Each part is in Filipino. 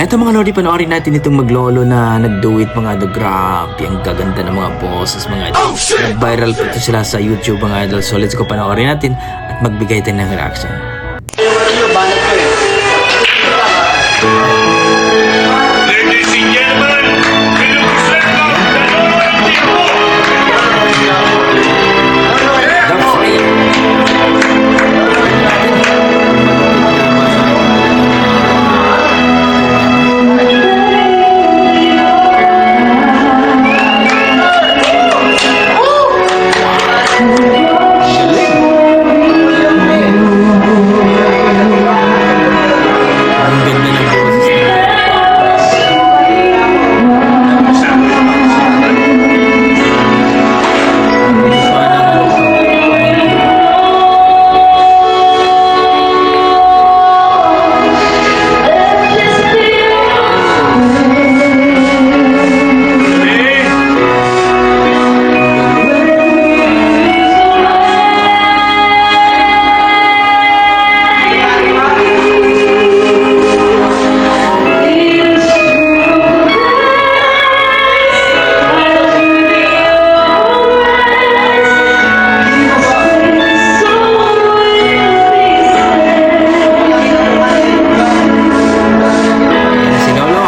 Eto mga lodi, panoorin natin itong maglolo na nag-do-it mga idol. Grabe, ang gaganda ng mga boses mga idol. Nag-viral po ito sila sa YouTube mga idol. So let's go, panoorin natin at magbigay tayo ng reaction. Ladies and gentlemen, pinag-usap lang dalawang tipo. Ang ganda ng boses na. Si Lolo.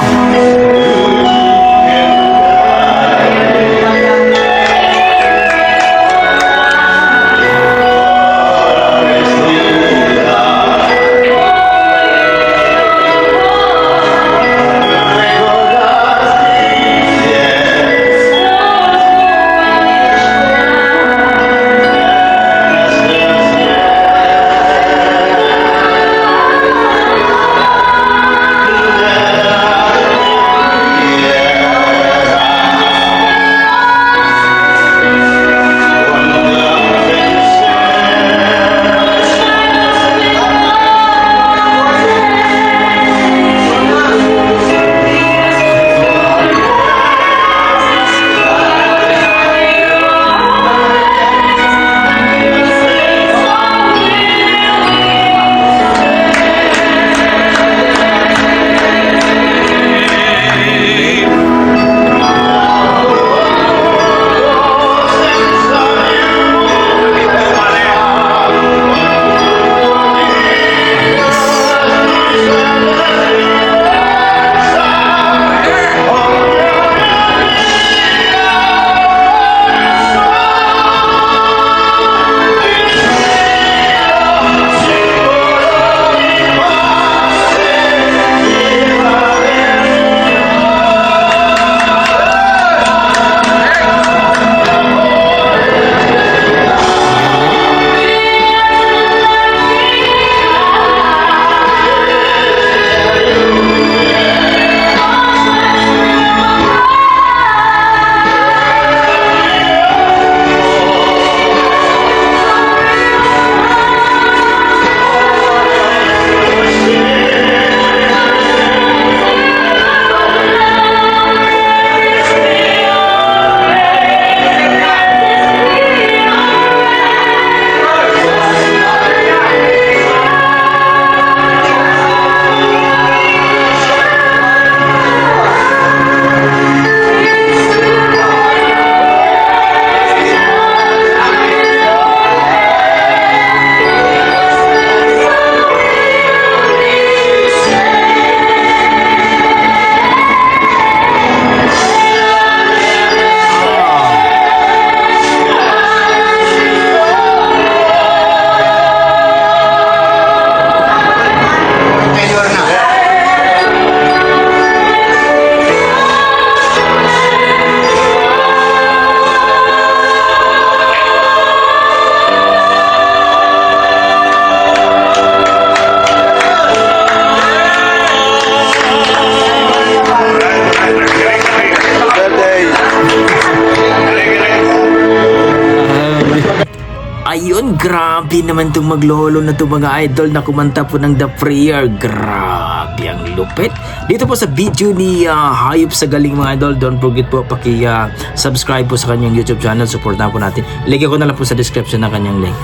Ayun, grabe naman itong maglolo na itong mga idol na kumanta po ng The Prayer. Grabe ang lupit. Dito po sa video ni Hayop sa Galing mga idol. Don't forget po paki-subscribe po sa kanyang YouTube channel. Supportan po natin. Ilagay ko na lang po sa description ng kanyang link.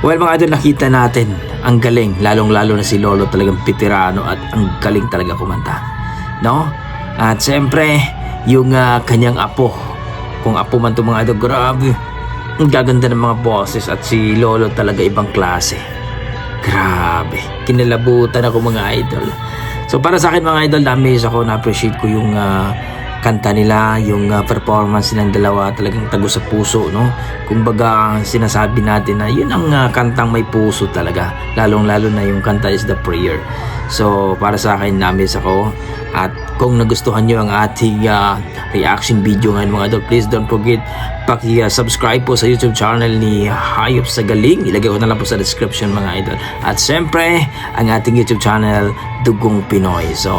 Well mga idol, nakita natin ang galing. Lalong-lalo na si Lolo, talagang pitirano at ang galing talaga kumanta. no? At siyempre, yung kanyang apo. Kung apo man itong mga idol, grabe. Ang gaganda ng mga boses at si Lolo talaga ibang klase. Grabe. Kinalabutan ako mga idol. So para sa akin mga idol, na-amaze ako, na-appreciate ko yung kanta nila, yung performance nilang dalawa, talagang tago sa puso, no? Kumbaga, sinasabi natin na yun ang kantang may puso talaga. Lalong-lalo na yung kanta is the prayer. So, para sa akin, na-amaze ako. At kung nagustuhan nyo ang ating reaction video ngayon mga idol, please don't forget paki-subscribe po sa YouTube channel ni Hayop sa Galing. Ilagay ko na lang po sa description mga idol. At syempre, ang ating YouTube channel, Dugong Pinoy. So,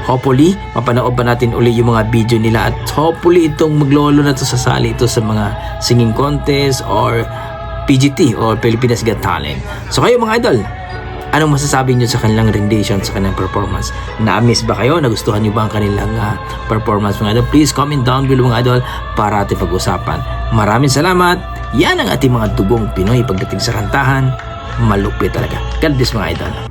hopefully, mapanood pa natin uli yung mga video nila at hopefully itong maglolo na to sasali ito sa mga singing contest or PGT or Pilipinas Got Talent. So kayo mga idol, anong masasabi nyo sa kanilang rendition, sa kanilang performance? Na-miss ba kayo? Nagustuhan nyo ba ang kanilang performance mga idol? Please comment down below mga idol para ating pag-usapan. Maraming salamat. Yan ang ating mga Dugong Pinoy pagdating sa kantahan. Malupit talaga. God bless mga idol.